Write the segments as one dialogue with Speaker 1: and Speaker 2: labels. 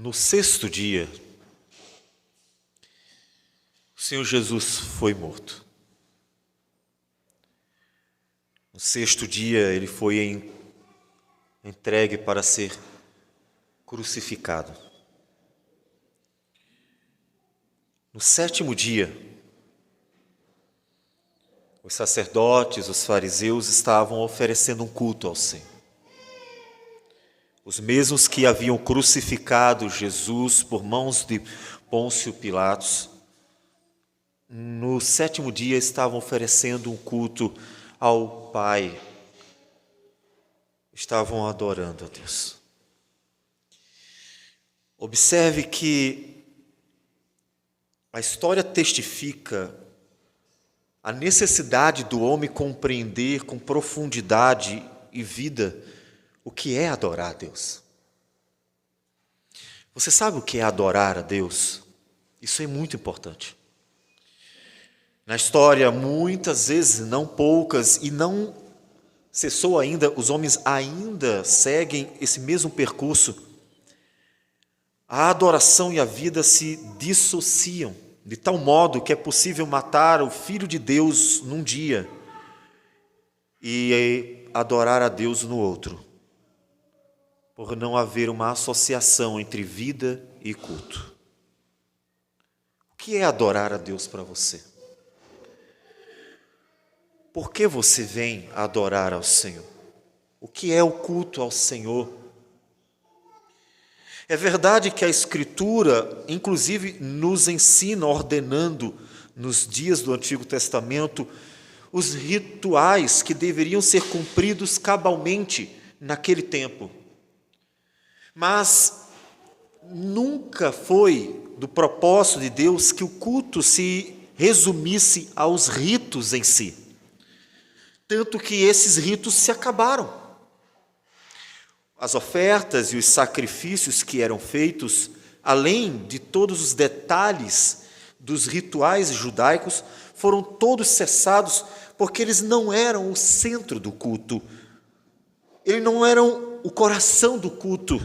Speaker 1: No sexto dia, o Senhor Jesus foi morto. No sexto dia, ele foi entregue para ser crucificado. No sétimo dia, os sacerdotes, os fariseus estavam oferecendo um culto ao Senhor. Os mesmos que haviam crucificado Jesus por mãos de Pôncio Pilatos, no sétimo dia estavam oferecendo um culto ao Pai. Estavam adorando a Deus. Observe que a história testifica a necessidade do homem compreender com profundidade e vida o que é adorar a Deus. Você sabe o que é adorar a Deus? Isso é muito importante. Na história, muitas vezes, não poucas, e não cessou ainda, os homens ainda seguem esse mesmo percurso. A adoração e a vida se dissociam, de tal modo que é possível matar o Filho de Deus num dia e adorar a Deus no outro, por não haver uma associação entre vida e culto. O que é adorar a Deus para você? Por que você vem adorar ao Senhor? O que é o culto ao Senhor? É verdade que a Escritura, inclusive, nos ensina, ordenando, nos dias do Antigo Testamento, os rituais que deveriam ser cumpridos cabalmente naquele tempo. Mas nunca foi do propósito de Deus que o culto se resumisse aos ritos em si. Tanto que esses ritos se acabaram. As ofertas e os sacrifícios que eram feitos, além de todos os detalhes dos rituais judaicos, foram todos cessados, porque eles não eram o centro do culto. Eles não eram o coração do culto.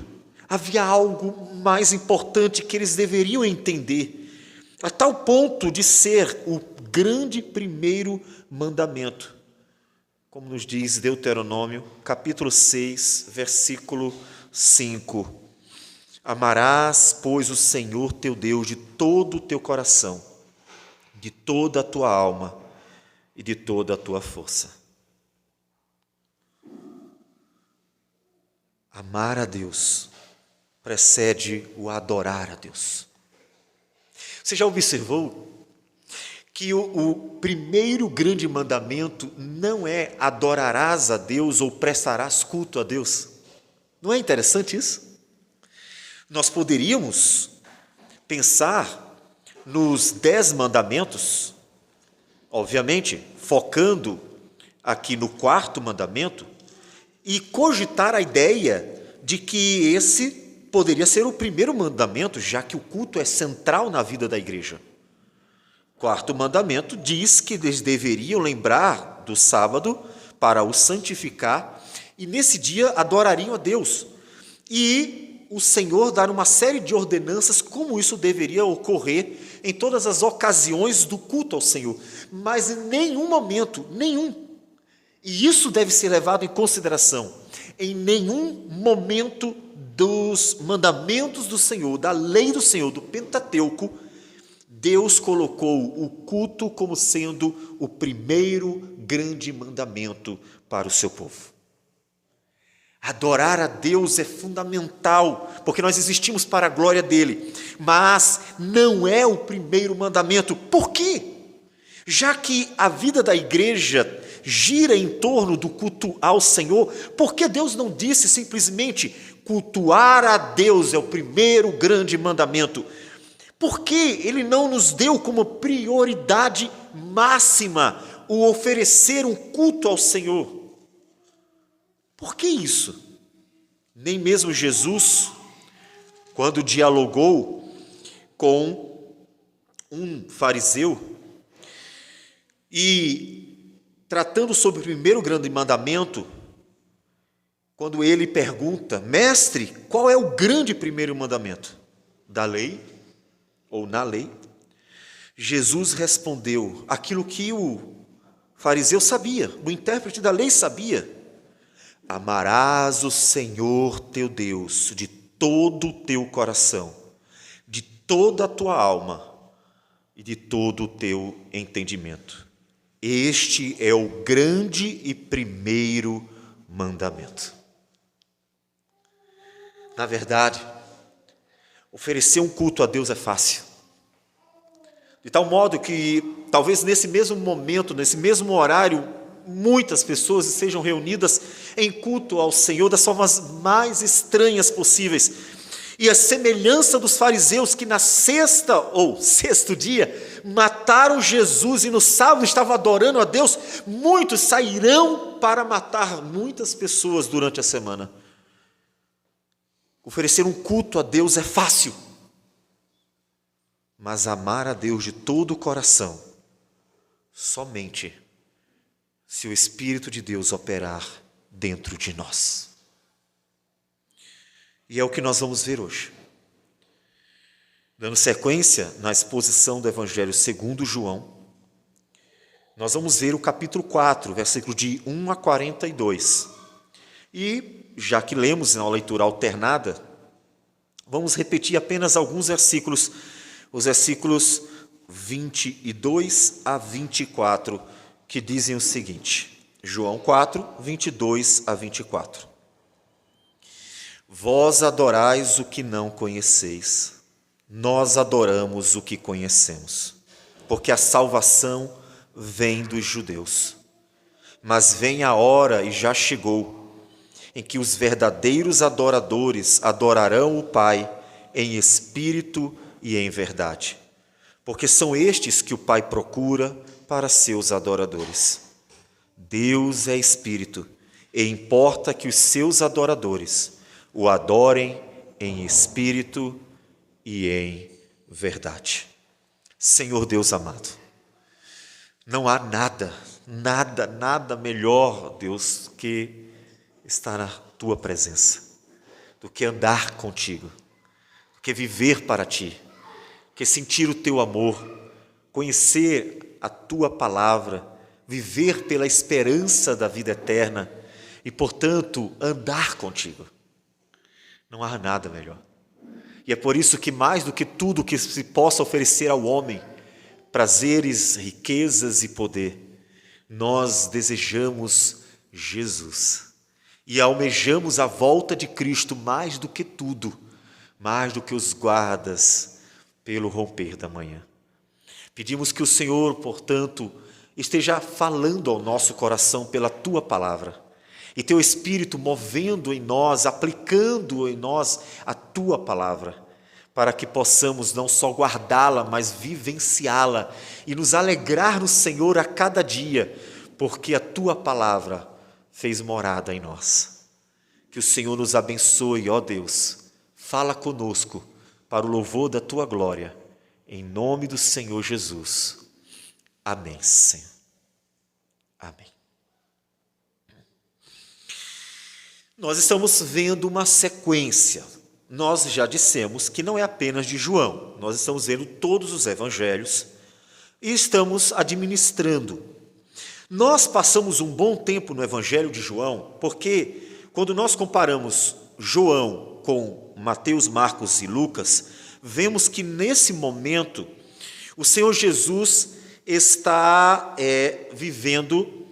Speaker 1: Havia algo mais importante que eles deveriam entender, a tal ponto de ser o grande primeiro mandamento. Como nos diz Deuteronômio, capítulo 6, versículo 5. Amarás, pois, o Senhor teu Deus de todo o teu coração, de toda a tua alma e de toda a tua força. Amar a Deus precede o adorar a Deus. Você já observou que o primeiro grande mandamento não é adorarás a Deus ou prestarás culto a Deus? Não é interessante isso? Nós poderíamos pensar nos 10 mandamentos, obviamente, focando aqui no quarto mandamento, e cogitar a ideia de que esse poderia ser o primeiro mandamento, já que o culto é central na vida da igreja. Quarto mandamento diz que eles deveriam lembrar do sábado para o santificar e nesse dia adorariam a Deus. E o Senhor dar uma série de ordenanças como isso deveria ocorrer em todas as ocasiões do culto ao Senhor. Mas em nenhum momento, e isso deve ser levado em consideração, em nenhum momento dos mandamentos do Senhor, da lei do Senhor, do Pentateuco, Deus colocou o culto como sendo o primeiro grande mandamento para o seu povo. Adorar a Deus é fundamental, porque nós existimos para a glória dele, mas não é o primeiro mandamento. Por quê? Já que a vida da igreja gira em torno do culto ao Senhor, por que Deus não disse simplesmente cultuar a Deus é o primeiro grande mandamento? Por que ele não nos deu como prioridade máxima o oferecer um culto ao Senhor? Por que isso? Nem mesmo Jesus, quando dialogou com um fariseu e tratando sobre o primeiro grande mandamento, quando ele pergunta, mestre, qual é o grande primeiro mandamento? da lei, ou na lei, Jesus respondeu aquilo que o fariseu sabia, o intérprete da lei sabia: amarás o Senhor teu Deus de todo o teu coração, de toda a tua alma e de todo o teu entendimento. Este é o grande e primeiro mandamento. Na verdade, oferecer um culto a Deus é fácil. De tal modo que, talvez nesse mesmo momento, nesse mesmo horário, muitas pessoas estejam reunidas em culto ao Senhor das formas mais estranhas possíveis. E a semelhança dos fariseus que na sexta ou sexto dia mataram Jesus e no sábado estavam adorando a Deus, muitos sairão para matar muitas pessoas durante a semana. Oferecer um culto a Deus é fácil, mas amar a Deus de todo o coração, somente se o Espírito de Deus operar dentro de nós. E é o que nós vamos ver hoje. Dando sequência na exposição do Evangelho segundo João, nós vamos ver o capítulo 4, versículo de 1 a 42. E, já que lemos na leitura alternada, vamos repetir apenas alguns versículos, os versículos 22 a 24, que dizem o seguinte: João 4, 22 a 24. Vós adorais o que não conheceis, nós adoramos o que conhecemos, porque a salvação vem dos judeus. Mas vem a hora, e já chegou, em que os verdadeiros adoradores adorarão o Pai em espírito e em verdade, porque são estes que o Pai procura para seus adoradores. Deus é espírito, e importa que os seus adoradores o adorem em espírito e em verdade. Senhor Deus amado, não há nada melhor, Deus, que estar na Tua presença, do que andar contigo, do que viver para Ti, que sentir o Teu amor, conhecer a Tua palavra, viver pela esperança da vida eterna e, portanto, andar contigo. Não há nada melhor. E é por isso que, mais do que tudo que se possa oferecer ao homem, prazeres, riquezas e poder, nós desejamos Jesus e almejamos a volta de Cristo mais do que tudo, mais do que os guardas pelo romper da manhã. Pedimos que o Senhor, portanto, esteja falando ao nosso coração pela Tua palavra, e Teu Espírito movendo em nós, aplicando em nós a Tua palavra, para que possamos não só guardá-la, mas vivenciá-la e nos alegrar no Senhor a cada dia, porque a Tua palavra fez morada em nós. Que o Senhor nos abençoe, ó Deus, fala conosco para o louvor da Tua glória, em nome do Senhor Jesus. Amém, Senhor. Amém. Nós estamos vendo uma sequência. Nós já dissemos que não é apenas de João. Nós estamos vendo todos os evangelhos e estamos administrando. Nós passamos um bom tempo no evangelho de João, porque quando nós comparamos João com Mateus, Marcos e Lucas, vemos que nesse momento o Senhor Jesus está vivendo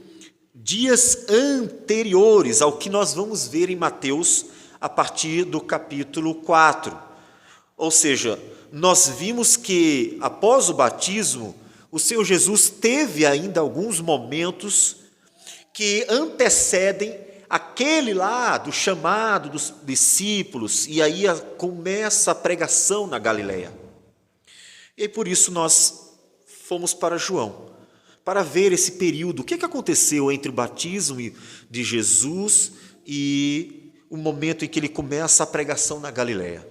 Speaker 1: dias anteriores ao que nós vamos ver em Mateus a partir do capítulo 4. Ou seja, nós vimos que após o batismo, o Senhor Jesus teve ainda alguns momentos que antecedem aquele lá do chamado dos discípulos, e aí começa a pregação na Galileia. E aí, por isso nós fomos para João, para ver esse período, o que aconteceu entre o batismo de Jesus e o momento em que ele começa a pregação na Galileia.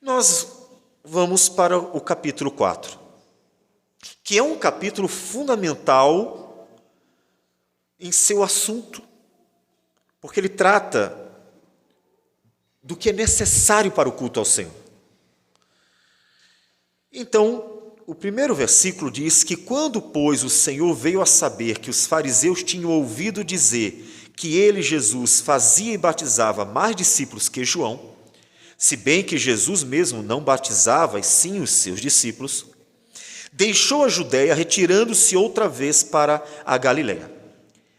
Speaker 1: Nós vamos para o capítulo 4, que é um capítulo fundamental em seu assunto, porque ele trata do que é necessário para o culto ao Senhor. Então, o primeiro versículo diz que quando, pois, o Senhor veio a saber que os fariseus tinham ouvido dizer que ele, Jesus, fazia e batizava mais discípulos que João, se bem que Jesus mesmo não batizava, e sim os seus discípulos, deixou a Judéia, retirando-se outra vez para a Galiléia.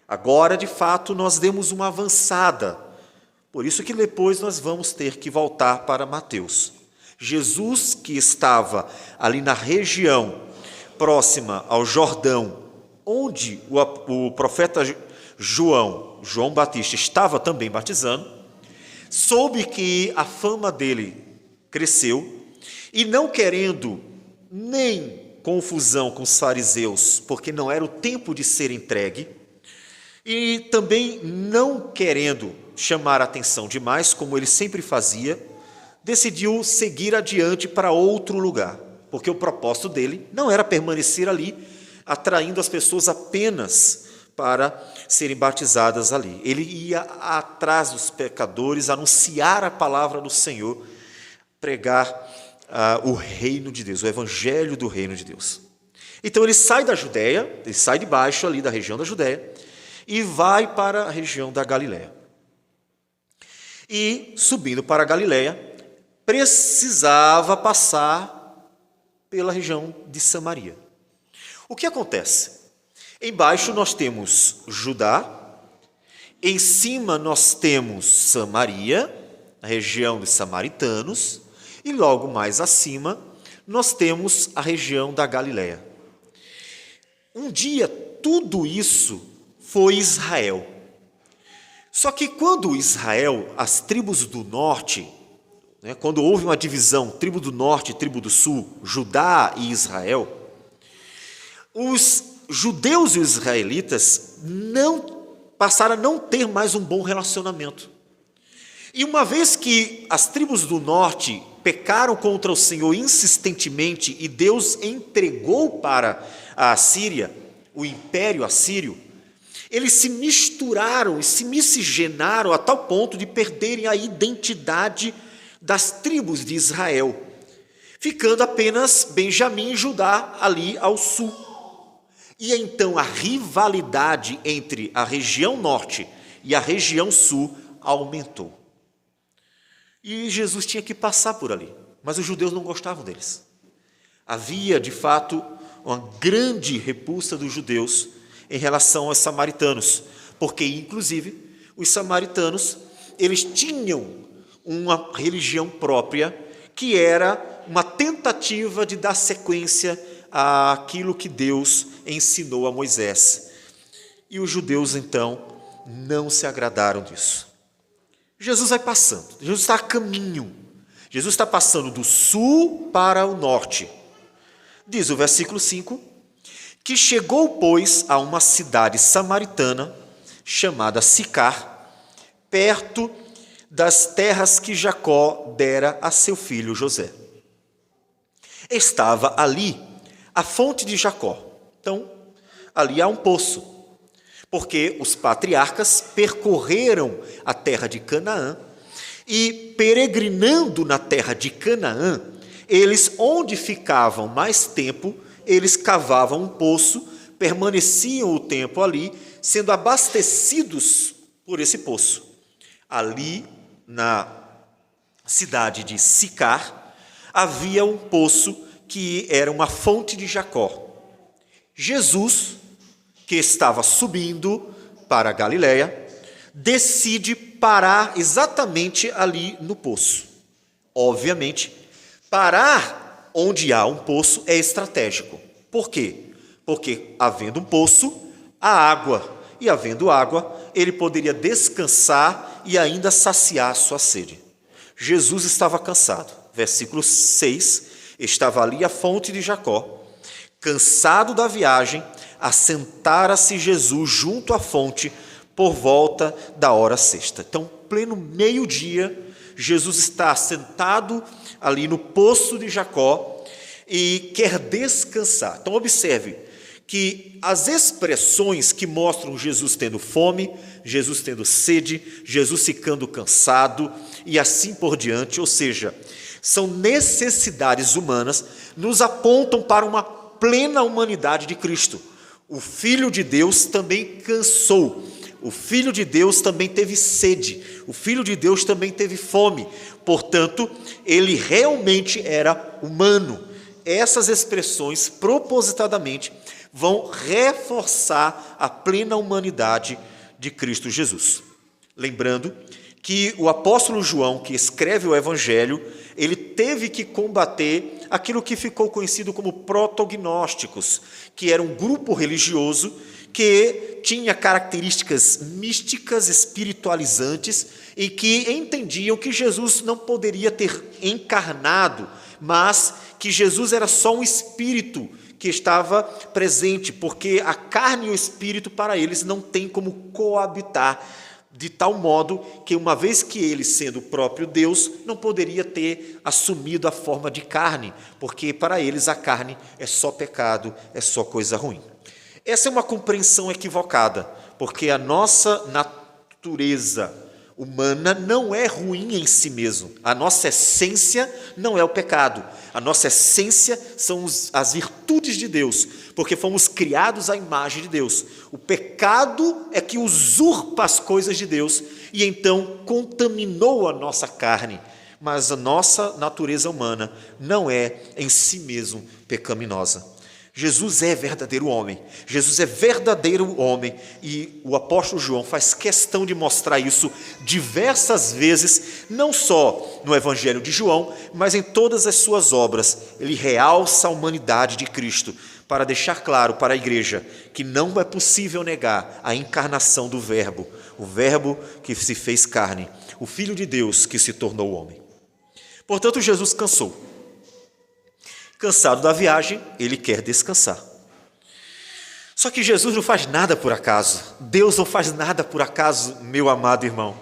Speaker 1: Agora, de fato, nós demos uma avançada, por isso que depois nós vamos ter que voltar para Mateus. Jesus, que estava ali na região próxima ao Jordão, onde o profeta João Batista estava também batizando, soube que a fama dele cresceu e, não querendo nem confusão com os fariseus, porque não era o tempo de ser entregue, e também não querendo chamar a atenção demais, como ele sempre fazia, decidiu seguir adiante para outro lugar, porque o propósito dele não era permanecer ali, atraindo as pessoas apenas para serem batizadas ali. Ele ia atrás dos pecadores, anunciar a palavra do Senhor, pregar o reino de Deus, o evangelho do reino de Deus. Então ele sai da Judéia, ele sai de baixo ali da região da Judéia e vai para a região da Galiléia. E, subindo para a Galiléia, precisava passar pela região de Samaria. O que acontece? Embaixo nós temos Judá, em cima nós temos Samaria, a região dos samaritanos, e logo mais acima nós temos a região da Galiléia. Um dia tudo isso foi Israel. Só que quando Israel, as tribos do norte, quando houve uma divisão, tribo do norte e tribo do sul, Judá e Israel, os judeus e os israelitas passaram a não ter mais um bom relacionamento. E uma vez que as tribos do norte pecaram contra o Senhor insistentemente e Deus entregou para a Assíria, o império assírio, eles se misturaram e se miscigenaram a tal ponto de perderem a identidade das tribos de Israel, ficando apenas Benjamim e Judá ali ao sul. E então a rivalidade entre a região norte e a região sul aumentou. E Jesus tinha que passar por ali, mas os judeus não gostavam deles. Havia, de fato, uma grande repulsa dos judeus em relação aos samaritanos, porque, inclusive, os samaritanos, eles tinham uma religião própria, que era uma tentativa de dar sequência àquilo que Deus ensinou a Moisés. E os judeus, então, não se agradaram disso. Jesus vai passando, Jesus está a caminho, Jesus está passando do sul para o norte. Diz o versículo 5, que chegou, pois, a uma cidade samaritana, chamada Sicar, perto das terras que Jacó dera a seu filho José. Estava ali a fonte de Jacó. Então, ali há um poço, porque os patriarcas percorreram a terra de Canaã e, peregrinando na terra de Canaã, eles, onde ficavam mais tempo, eles cavavam um poço, permaneciam o tempo ali, sendo abastecidos por esse poço. Ali, na cidade de Sicar, havia um poço que era uma fonte de Jacó. Jesus, que estava subindo para a Galiléia, decide parar exatamente ali no poço. Obviamente, parar onde há um poço é estratégico. Por quê? Porque, havendo um poço, há água. E, havendo água, ele poderia descansar e ainda saciar sua sede. Jesus estava cansado. Versículo 6, estava ali a fonte de Jacó. Cansado da viagem, assentara-se Jesus junto à fonte por volta da hora sexta. Então, pleno meio-dia, Jesus está sentado ali no poço de Jacó e quer descansar. Então, observe que as expressões que mostram Jesus tendo fome, Jesus tendo sede, Jesus ficando cansado e assim por diante, ou seja, são necessidades humanas, nos apontam para uma plena humanidade de Cristo. O Filho de Deus também cansou, o Filho de Deus também teve sede, o Filho de Deus também teve fome, portanto, ele realmente era humano. Essas expressões, propositadamente, vão reforçar a plena humanidade de Cristo Jesus. Lembrando que o apóstolo João, que escreve o Evangelho, ele teve que combater aquilo que ficou conhecido como protognósticos, que era um grupo religioso que tinha características místicas, espiritualizantes, e que entendiam que Jesus não poderia ter encarnado, mas que Jesus era só um espírito que estava presente, porque a carne e o espírito para eles não tem como coabitar, de tal modo que uma vez que ele, sendo o próprio Deus, não poderia ter assumido a forma de carne, porque para eles a carne é só pecado, é só coisa ruim. Essa é uma compreensão equivocada, porque a nossa natureza humana não é ruim em si mesmo. A nossa essência não é o pecado. A nossa essência são as virtudes de Deus, porque fomos criados à imagem de Deus. O pecado é que usurpa as coisas de Deus e então contaminou a nossa carne. Mas a nossa natureza humana não é em si mesmo pecaminosa. Jesus é verdadeiro homem, Jesus é verdadeiro homem, e o apóstolo João faz questão de mostrar isso diversas vezes, não só no Evangelho de João, mas em todas as suas obras. Ele realça a humanidade de Cristo, para deixar claro para a igreja que não é possível negar a encarnação do Verbo, o Verbo que se fez carne, o Filho de Deus que se tornou homem. Portanto, Jesus cansou. Cansado da viagem, ele quer descansar. Só que Jesus não faz nada por acaso. Deus não faz nada por acaso, meu amado irmão.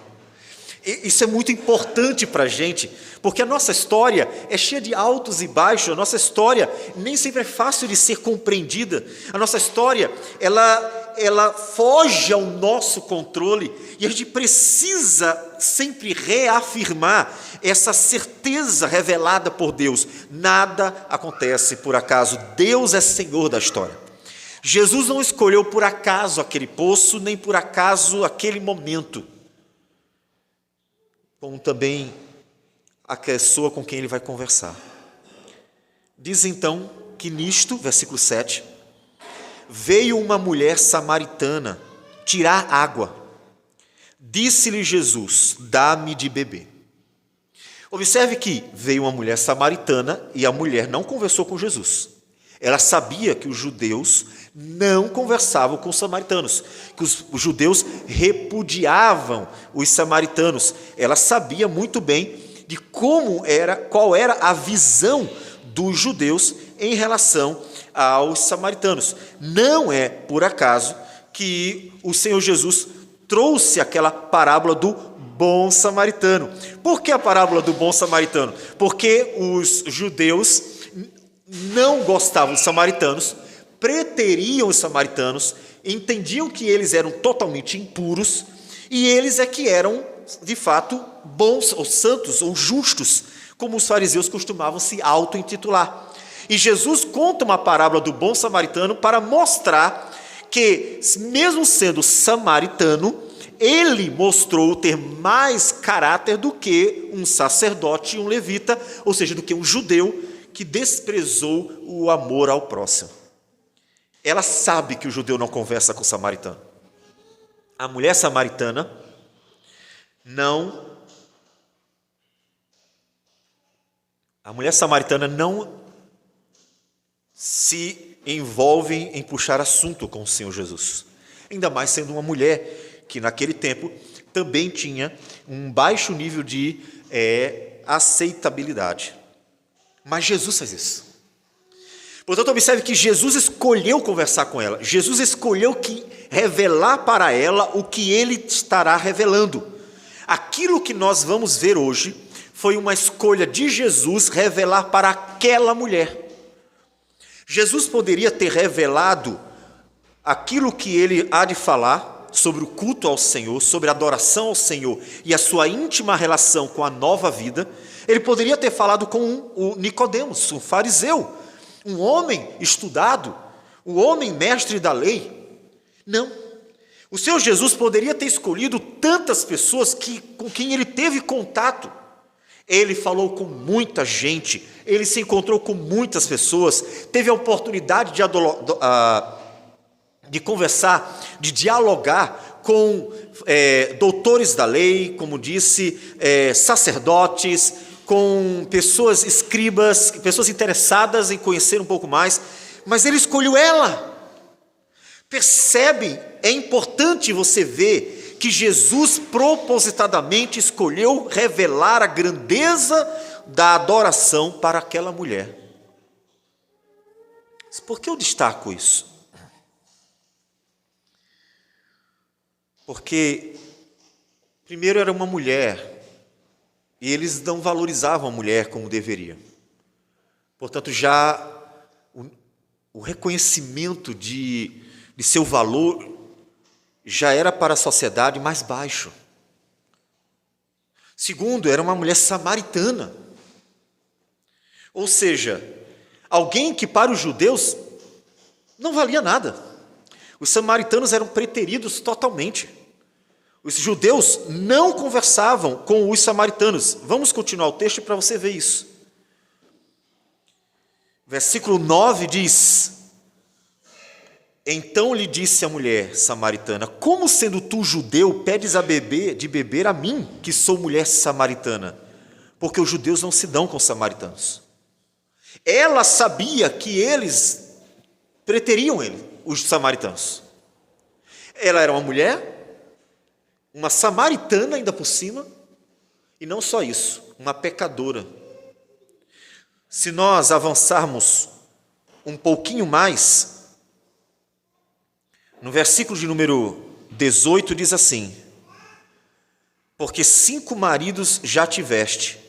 Speaker 1: Isso é muito importante para a gente, porque a nossa história é cheia de altos e baixos. A nossa história nem sempre é fácil de ser compreendida. A nossa história, ela foge ao nosso controle, e a gente precisa sempre reafirmar essa certeza revelada por Deus. Nada acontece por acaso. Deus é Senhor da história. Jesus não escolheu por acaso aquele poço, nem por acaso aquele momento, como também a pessoa com quem ele vai conversar. Diz então que nisto, versículo 7, veio uma mulher samaritana tirar água. Disse-lhe Jesus: dá-me de beber. Observe que veio uma mulher samaritana e a mulher não conversou com Jesus. Ela sabia que os judeus não conversavam com os samaritanos, que os judeus repudiavam os samaritanos. Ela sabia muito bem de qual era a visão dos judeus em relação aos samaritanos. Não é por acaso que o Senhor Jesus trouxe aquela parábola do bom samaritano. Por que a parábola do bom samaritano? Porque os judeus não gostavam dos samaritanos, preteriam os samaritanos, entendiam que eles eram totalmente impuros, e eles é que eram, de fato, bons, ou santos, ou justos, como os fariseus costumavam se auto-intitular. E Jesus conta uma parábola do bom samaritano para mostrar que, mesmo sendo samaritano, ele mostrou ter mais caráter do que um sacerdote e um levita, ou seja, do que um judeu que desprezou o amor ao próximo. Ela sabe que o judeu não conversa com o samaritano. A mulher samaritana não se envolve em puxar assunto com o Senhor Jesus. Ainda mais sendo uma mulher que naquele tempo também tinha um baixo nível de aceitabilidade. Mas Jesus faz isso. Portanto, observe que Jesus escolheu conversar com ela. Jesus escolheu revelar para ela o que ele estará revelando. Aquilo que nós vamos ver hoje foi uma escolha de Jesus revelar para aquela mulher. Jesus poderia ter revelado aquilo que ele há de falar sobre o culto ao Senhor, sobre a adoração ao Senhor e a sua íntima relação com a nova vida, ele poderia ter falado com o Nicodemos, um fariseu, um homem estudado, um homem mestre da lei. Não. O Senhor Jesus poderia ter escolhido tantas pessoas com quem ele teve contato. Ele falou com muita gente, ele se encontrou com muitas pessoas, teve a oportunidade de conversar, de dialogar com doutores da lei, como disse, sacerdotes, com pessoas escribas, pessoas interessadas em conhecer um pouco mais, mas ele escolheu ela. Percebe? É importante você ver que Jesus propositadamente escolheu revelar a grandeza da adoração para aquela mulher. Por que eu destaco isso? Porque, primeiro, era uma mulher, e eles não valorizavam a mulher como deveria. Portanto, já o reconhecimento de seu valor já era para a sociedade mais baixo. Segundo, era uma mulher samaritana. Ou seja, alguém que para os judeus não valia nada. Os samaritanos eram preteridos totalmente. Os judeus não conversavam com os samaritanos. Vamos continuar o texto para você ver isso. Versículo 9 diz: então lhe disse a mulher samaritana: como sendo tu judeu, pedes de beber a mim, que sou mulher samaritana? Porque os judeus não se dão com os samaritanos. Ela sabia que eles preteriam os samaritanos. Ela era uma mulher, uma samaritana ainda por cima, e não só isso, uma pecadora. Se nós avançarmos um pouquinho mais, no versículo de número 18 diz assim: porque 5 maridos já tiveste,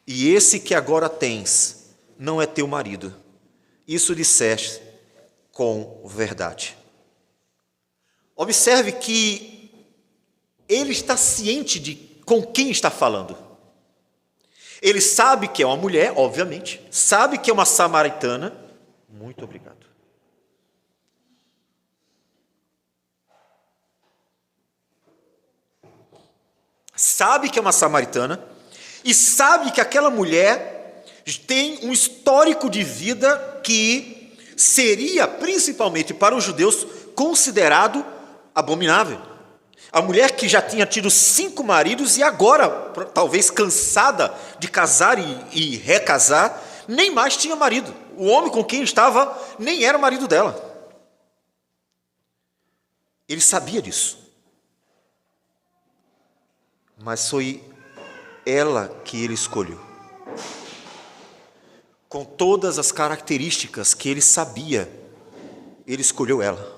Speaker 1: e esse que agora tens não é teu marido. Isso disseste com verdade. Observe que ele está ciente de com quem está falando. Ele sabe que é uma mulher, obviamente, sabe que é uma samaritana. Muito obrigado. Sabe que é uma samaritana e sabe que aquela mulher tem um histórico de vida que seria, principalmente para os judeus, considerado abominável. A mulher que já tinha tido 5 maridos e agora, talvez cansada de casar e recasar, nem mais tinha marido. O homem com quem estava nem era o marido dela. Ele sabia disso. Mas foi ela que ele escolheu. Com todas as características que ele sabia, ele escolheu ela.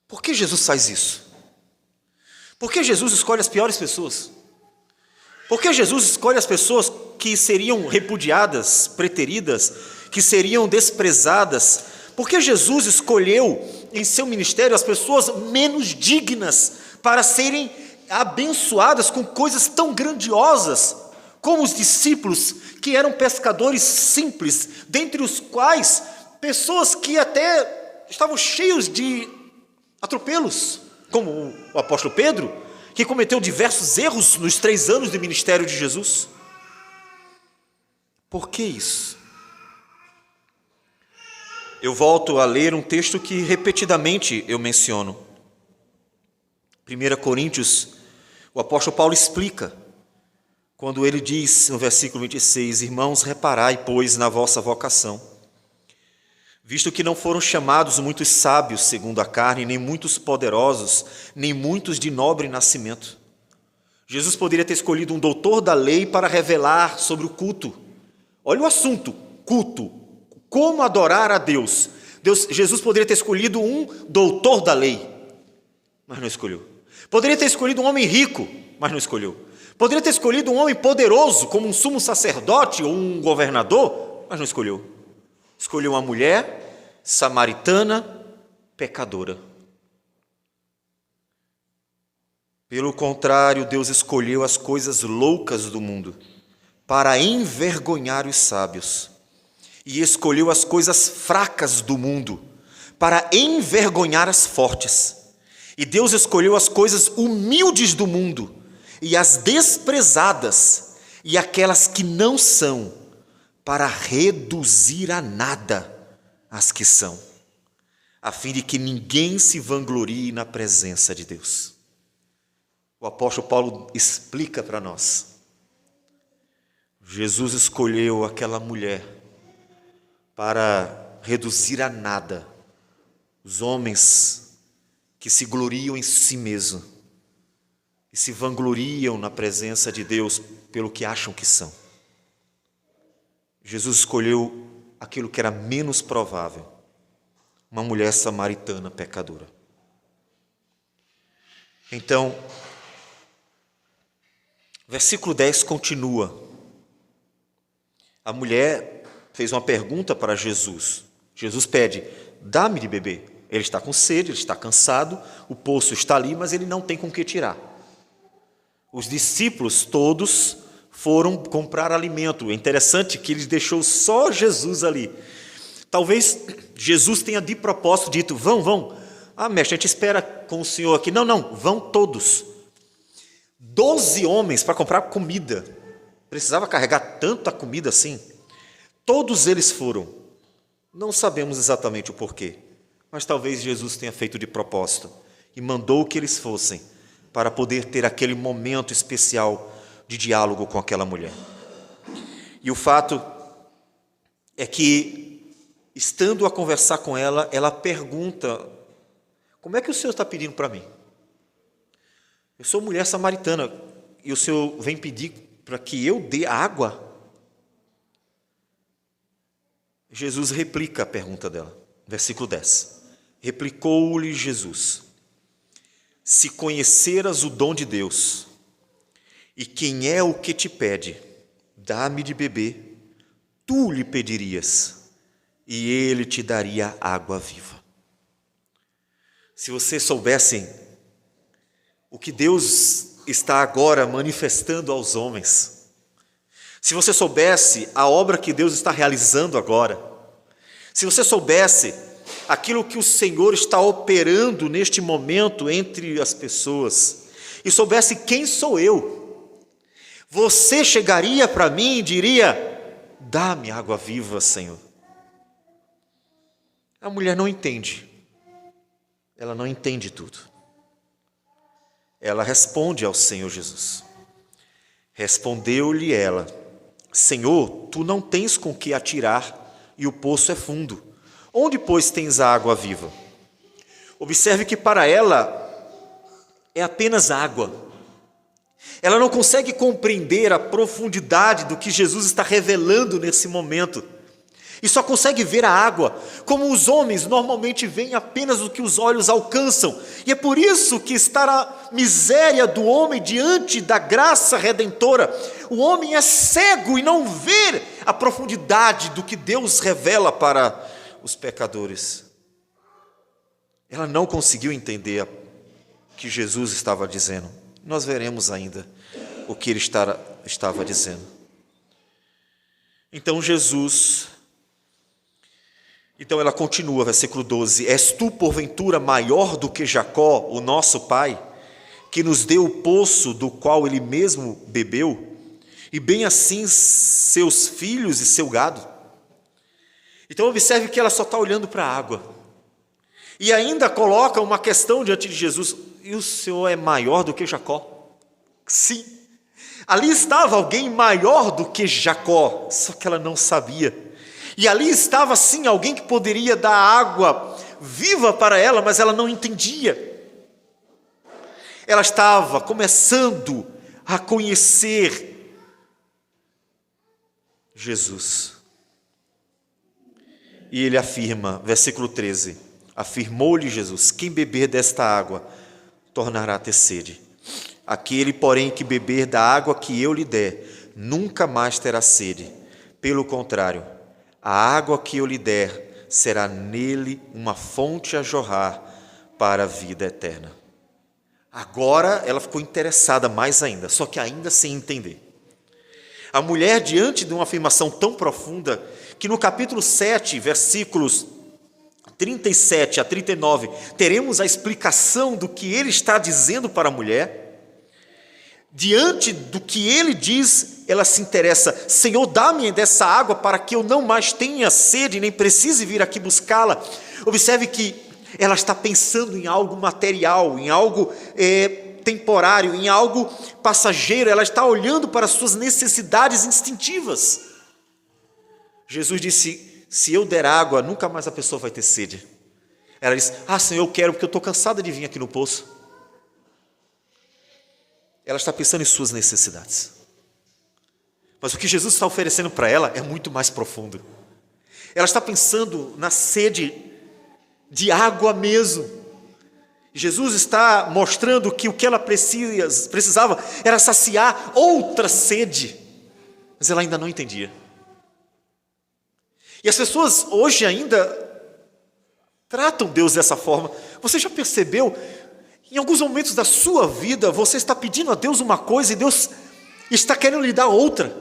Speaker 1: Por que Jesus faz isso? Por que Jesus escolhe as piores pessoas? Por que Jesus escolhe as pessoas que seriam repudiadas, preteridas, que seriam desprezadas? Por que Jesus escolheu em seu ministério as pessoas menos dignas para serem abençoadas com coisas tão grandiosas como os discípulos, que eram pescadores simples, dentre os quais pessoas que até estavam cheios de atropelos, como o apóstolo Pedro, que cometeu diversos erros nos 3 anos de ministério de Jesus. Por que isso? Eu volto a ler um texto que repetidamente eu menciono. 1 Coríntios, o apóstolo Paulo explica, quando ele diz no versículo 26, irmãos, reparai, pois, na vossa vocação, visto que não foram chamados muitos sábios segundo a carne, nem muitos poderosos, nem muitos de nobre nascimento. Jesus poderia ter escolhido um doutor da lei para revelar sobre o culto. Olha o assunto, culto, como adorar a Deus. Jesus poderia ter escolhido um doutor da lei, mas não escolheu. Poderia ter escolhido um homem rico, mas não escolheu. Poderia ter escolhido um homem poderoso, como um sumo sacerdote ou um governador, mas não escolheu. Escolheu uma mulher samaritana pecadora. Pelo contrário, Deus escolheu as coisas loucas do mundo para envergonhar os sábios, e escolheu as coisas fracas do mundo para envergonhar as fortes. E Deus escolheu as coisas humildes do mundo e as desprezadas e aquelas que não são, para reduzir a nada as que são, a fim de que ninguém se vanglorie na presença de Deus. O apóstolo Paulo explica para nós. Jesus escolheu aquela mulher para reduzir a nada os homens que se gloriam em si mesmos e se vangloriam na presença de Deus pelo que acham que são. Jesus escolheu aquilo que era menos provável, uma mulher samaritana pecadora. Então, versículo 10 continua. A mulher fez uma pergunta para Jesus. Jesus pede: dá-me de beber. Ele está com sede, ele está cansado, o poço está ali, mas ele não tem com que tirar. Os discípulos todos foram comprar alimento. É interessante que ele deixou só Jesus ali. Talvez Jesus tenha de propósito dito: vão. Ah, mestre, a gente espera com o senhor aqui. Não, vão todos. 12 homens para comprar comida. Precisava carregar tanta comida assim? Todos eles foram. Não sabemos exatamente o porquê, mas talvez Jesus tenha feito de propósito e mandou que eles fossem para poder ter aquele momento especial de diálogo com aquela mulher. E o fato é que, estando a conversar com ela, ela pergunta: como é que o Senhor está pedindo para mim? Eu sou mulher samaritana e o Senhor vem pedir para que eu dê água? Jesus replica a pergunta dela, versículo 10. Replicou-lhe Jesus: se conheceras o dom de Deus, e quem é o que te pede, dá-me de beber, tu lhe pedirias, e ele te daria água viva. Se vocês soubessem o que Deus está agora manifestando aos homens, se você soubesse a obra que Deus está realizando agora, se você soubesse aquilo que o Senhor está operando neste momento entre as pessoas, e soubesse quem sou eu, você chegaria para mim e diria: dá-me água viva, Senhor. A mulher não entende, ela não entende tudo. Ela responde ao Senhor Jesus. Respondeu-lhe ela: Senhor, tu não tens com que atirar, e o poço é fundo. Onde, pois, tens a água viva? Observe que para ela é apenas água. Ela não consegue compreender a profundidade do que Jesus está revelando nesse momento. E só consegue ver a água como os homens normalmente veem apenas o que os olhos alcançam. E é por isso que está a miséria do homem diante da graça redentora. O homem é cego e não vê a profundidade do que Deus revela para os pecadores. Ela não conseguiu entender o que Jesus estava dizendo. Nós veremos ainda o que ele estava dizendo. Então ela continua, versículo 12: És tu, porventura, maior do que Jacó, o nosso pai, que nos deu o poço do qual ele mesmo bebeu, e bem assim seus filhos e seu gado? Então observe que ela só está olhando para a água, e ainda coloca uma questão diante de Jesus: e o Senhor é maior do que Jacó? Sim, ali estava alguém maior do que Jacó, só que ela não sabia. E ali estava sim alguém que poderia dar água viva para ela, mas ela não entendia. Ela estava começando a conhecer Jesus. E ele afirma, versículo 13, afirmou-lhe Jesus: quem beber desta água tornará a ter sede. Aquele, porém, que beber da água que eu lhe der, nunca mais terá sede. Pelo contrário, a água que eu lhe der será nele uma fonte a jorrar para a vida eterna. Agora ela ficou interessada mais ainda, só que ainda sem entender. A mulher, diante de uma afirmação tão profunda, que no capítulo 7, versículos 37 a 39, teremos a explicação do que ele está dizendo para a mulher. Diante do que ele diz, ela se interessa: Senhor, dá-me dessa água para que eu não mais tenha sede, nem precise vir aqui buscá-la. Observe que ela está pensando em algo material, em algo temporário, em algo passageiro. Ela está olhando para as suas necessidades instintivas. Jesus disse: se eu der água, nunca mais a pessoa vai ter sede. Ela disse: Senhor, eu quero, porque eu estou cansada de vir aqui no poço. Ela está pensando em suas necessidades. Mas o que Jesus está oferecendo para ela é muito mais profundo. Ela está pensando na sede de água mesmo. Jesus está mostrando que o que ela precisava era saciar outra sede, mas ela ainda não entendia. E as pessoas hoje ainda tratam Deus dessa forma. Você já percebeu? Em alguns momentos da sua vida, você está pedindo a Deus uma coisa e Deus está querendo lhe dar outra.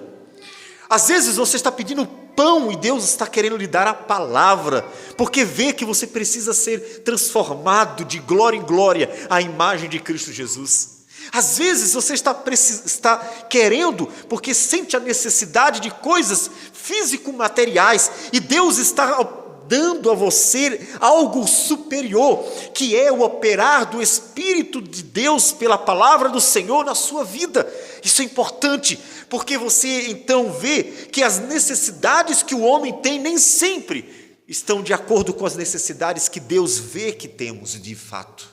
Speaker 1: Às vezes você está pedindo pão e Deus está querendo lhe dar a palavra, porque vê que você precisa ser transformado de glória em glória à imagem de Cristo Jesus. Às vezes você está querendo, porque sente a necessidade de coisas físico-materiais, e Deus está dando a você algo superior, que é o operar do Espírito de Deus pela palavra do Senhor na sua vida. Isso é importante, porque você então vê que as necessidades que o homem tem nem sempre estão de acordo com as necessidades que Deus vê que temos de fato,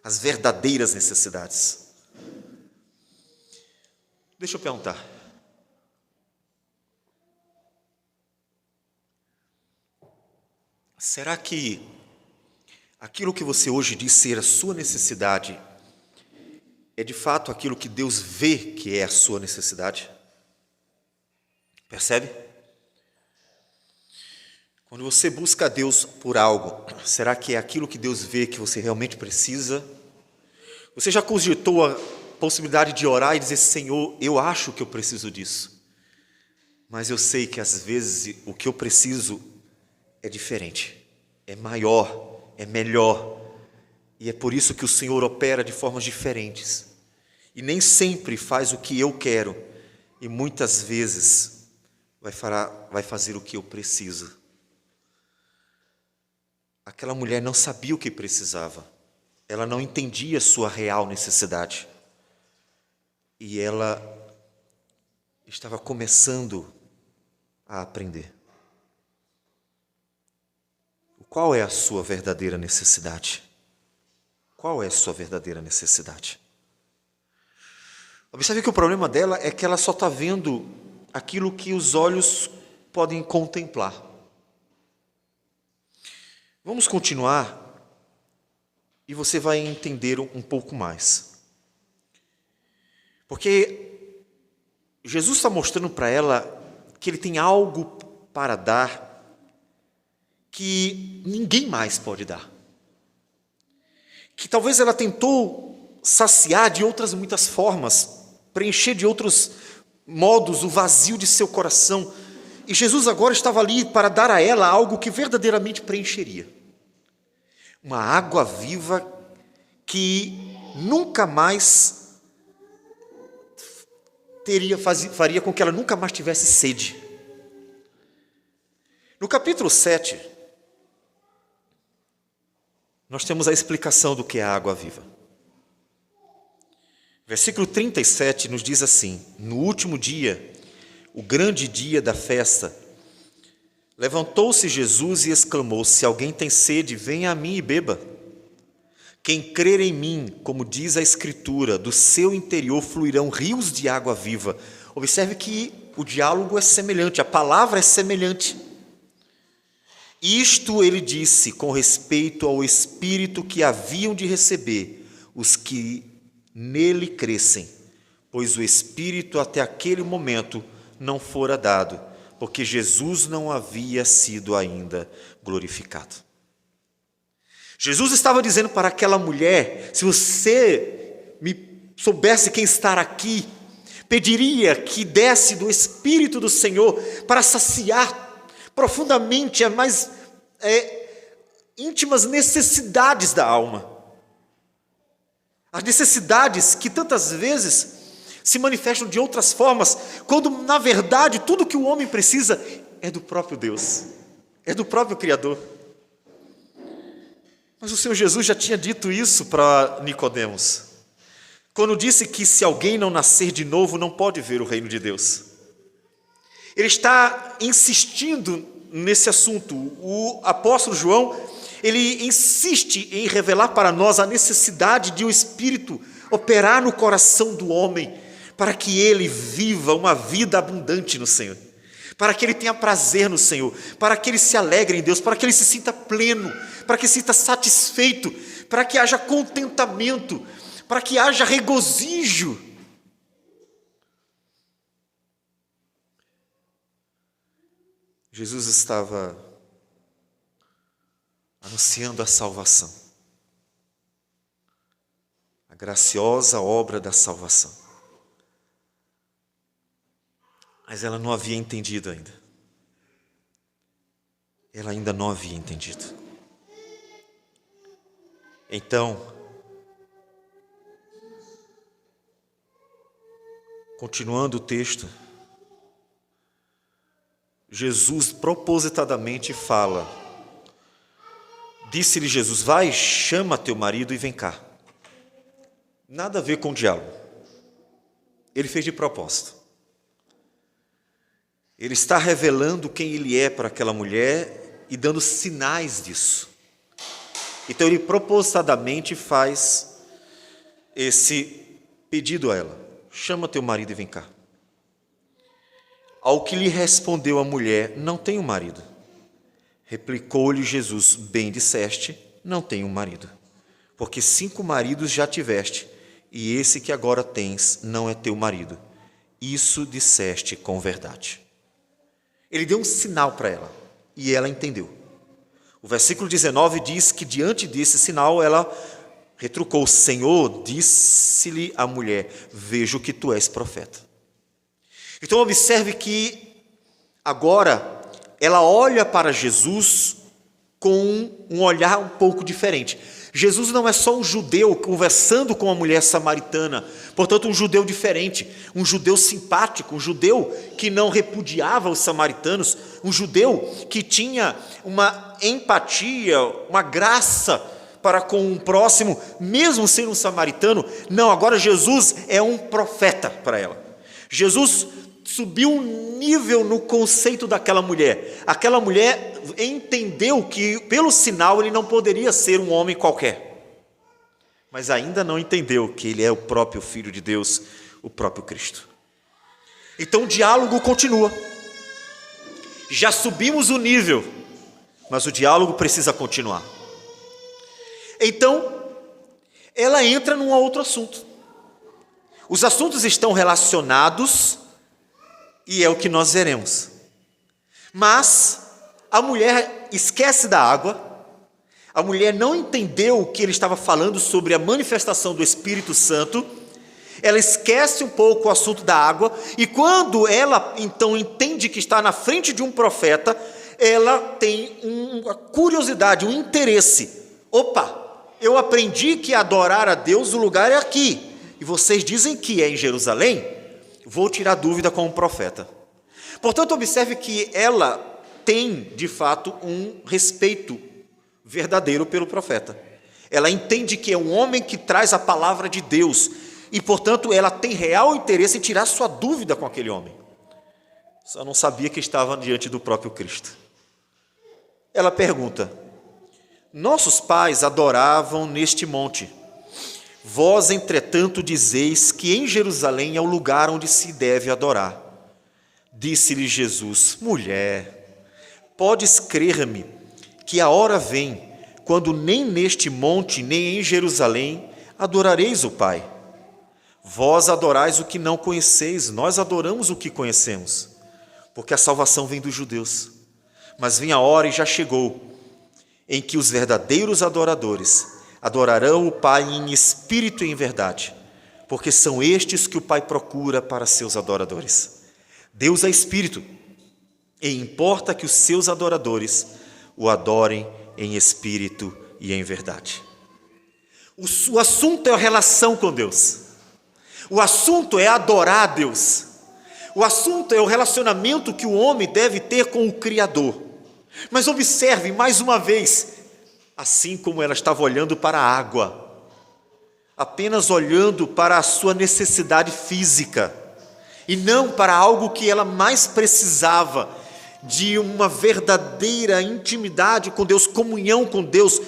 Speaker 1: as verdadeiras necessidades. Deixa eu perguntar. Será que aquilo que você hoje diz ser a sua necessidade é de fato aquilo que Deus vê que é a sua necessidade? Percebe? Quando você busca a Deus por algo, será que é aquilo que Deus vê que você realmente precisa? Você já cogitou a possibilidade de orar e dizer: Senhor, eu acho que eu preciso disso, mas eu sei que às vezes o que eu preciso é diferente, é maior, é melhor, e é por isso que o Senhor opera de formas diferentes, e nem sempre faz o que eu quero, e muitas vezes vai fazer o que eu preciso. Aquela mulher não sabia o que precisava, ela não entendia a sua real necessidade, e ela estava começando a aprender. Qual é a sua verdadeira necessidade? Qual é a sua verdadeira necessidade? Observe que o problema dela é que ela só está vendo aquilo que os olhos podem contemplar. Vamos continuar e você vai entender um pouco mais. Porque Jesus está mostrando para ela que Ele tem algo para dar que ninguém mais pode dar. Que talvez ela tentou saciar de outras muitas formas, preencher de outros modos o vazio de seu coração. E Jesus agora estava ali para dar a ela algo que verdadeiramente preencheria. Uma água viva que nunca mais faria com que ela nunca mais tivesse sede. No capítulo 7, nós temos a explicação do que é a água viva. Versículo 37 nos diz assim: no último dia, o grande dia da festa, levantou-se Jesus e exclamou: se alguém tem sede, venha a mim e beba. Quem crer em mim, como diz a Escritura, do seu interior fluirão rios de água viva. Observe que o diálogo é semelhante, a palavra é semelhante. Isto ele disse com respeito ao Espírito que haviam de receber os que nele crescem, pois o Espírito até aquele momento não fora dado, porque Jesus não havia sido ainda glorificado. Jesus estava dizendo para aquela mulher: se você me soubesse quem está aqui, pediria que desse do Espírito do Senhor para saciar profundamente as mais íntimas necessidades da alma. As necessidades que tantas vezes se manifestam de outras formas, quando na verdade tudo que o homem precisa é do próprio Deus, é do próprio Criador. Mas o Senhor Jesus já tinha dito isso para Nicodemos, quando disse que se alguém não nascer de novo, não pode ver o reino de Deus. Ele está insistindo nesse assunto. O apóstolo João, ele insiste em revelar para nós a necessidade de o Espírito operar no coração do homem, para que ele viva uma vida abundante no Senhor, para que ele tenha prazer no Senhor, para que ele se alegre em Deus, para que ele se sinta pleno, para que se sinta satisfeito, para que haja contentamento, para que haja regozijo. Jesus estava anunciando a salvação, a graciosa obra da salvação. Mas ela não havia entendido ainda. Ela ainda não havia entendido. Então, continuando o texto, Jesus propositadamente fala. Disse-lhe Jesus: vai, chama teu marido e vem cá. Nada a ver com o diálogo. Ele fez de propósito. Ele está revelando quem ele é para aquela mulher e dando sinais disso. Então ele propositadamente faz esse pedido a ela: chama teu marido e vem cá. Ao que lhe respondeu a mulher: não tenho marido. Replicou-lhe Jesus: bem disseste, não tenho marido, porque 5 maridos já tiveste, e esse que agora tens não é teu marido. Isso disseste com verdade. Ele deu um sinal para ela, e ela entendeu. O versículo 19 diz que diante desse sinal ela retrucou: Senhor, disse-lhe a mulher, vejo que tu és profeta. Então observe que agora ela olha para Jesus com um olhar um pouco diferente. Jesus não é só um judeu conversando com uma mulher samaritana, portanto um judeu diferente, um judeu simpático, um judeu que não repudiava os samaritanos, um judeu que tinha uma empatia, uma graça para com o próximo, mesmo sendo um samaritano. Não, agora Jesus é um profeta para ela. Jesus subiu um nível no conceito daquela mulher. Aquela mulher entendeu que, pelo sinal, ele não poderia ser um homem qualquer. Mas ainda não entendeu que ele é o próprio Filho de Deus, o próprio Cristo. Então o diálogo continua. Já subimos o nível, mas o diálogo precisa continuar. Então, ela entra num outro assunto. Os assuntos estão relacionados e é o que nós veremos. Mas a mulher esquece da água, a mulher não entendeu que ele estava falando sobre a manifestação do Espírito Santo, ela esquece um pouco o assunto da água, e quando ela então entende que está na frente de um profeta, ela tem uma curiosidade, um interesse. Opa, eu aprendi que adorar a Deus o lugar é aqui, e vocês dizem que é em Jerusalém, vou tirar dúvida com o profeta. Portanto, observe que ela tem, de fato, um respeito verdadeiro pelo profeta. Ela entende que é um homem que traz a palavra de Deus, e, portanto, ela tem real interesse em tirar sua dúvida com aquele homem. Só não sabia que estava diante do próprio Cristo. Ela pergunta: nossos pais adoravam neste monte. Vós, entretanto, dizeis que em Jerusalém é o lugar onde se deve adorar. Disse-lhe Jesus: mulher, podes crer-me que a hora vem, quando nem neste monte, nem em Jerusalém adorareis o Pai. Vós adorais o que não conheceis, nós adoramos o que conhecemos, porque a salvação vem dos judeus. Mas vem a hora, e já chegou, em que os verdadeiros adoradores adorarão o Pai em espírito e em verdade, porque são estes que o Pai procura para seus adoradores. Deus é espírito, e importa que os seus adoradores o adorem em espírito e em verdade. O assunto é a relação com Deus. O assunto é adorar a Deus. O assunto é o relacionamento que o homem deve ter com o Criador. Mas observe mais uma vez, assim como ela estava olhando para a água, apenas olhando para a sua necessidade física, e não para algo que ela mais precisava, de uma verdadeira intimidade com Deus, comunhão com Deus,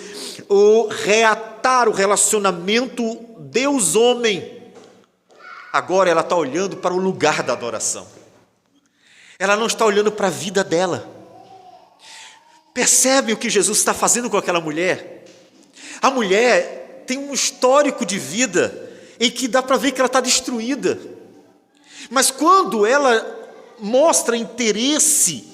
Speaker 1: o reatar o relacionamento Deus-homem. Agora ela está olhando para o lugar da adoração. Ela não está olhando para a vida dela. Percebe o que Jesus está fazendo com aquela mulher? A mulher tem um histórico de vida em que dá para ver que ela está destruída. Mas quando ela mostra interesse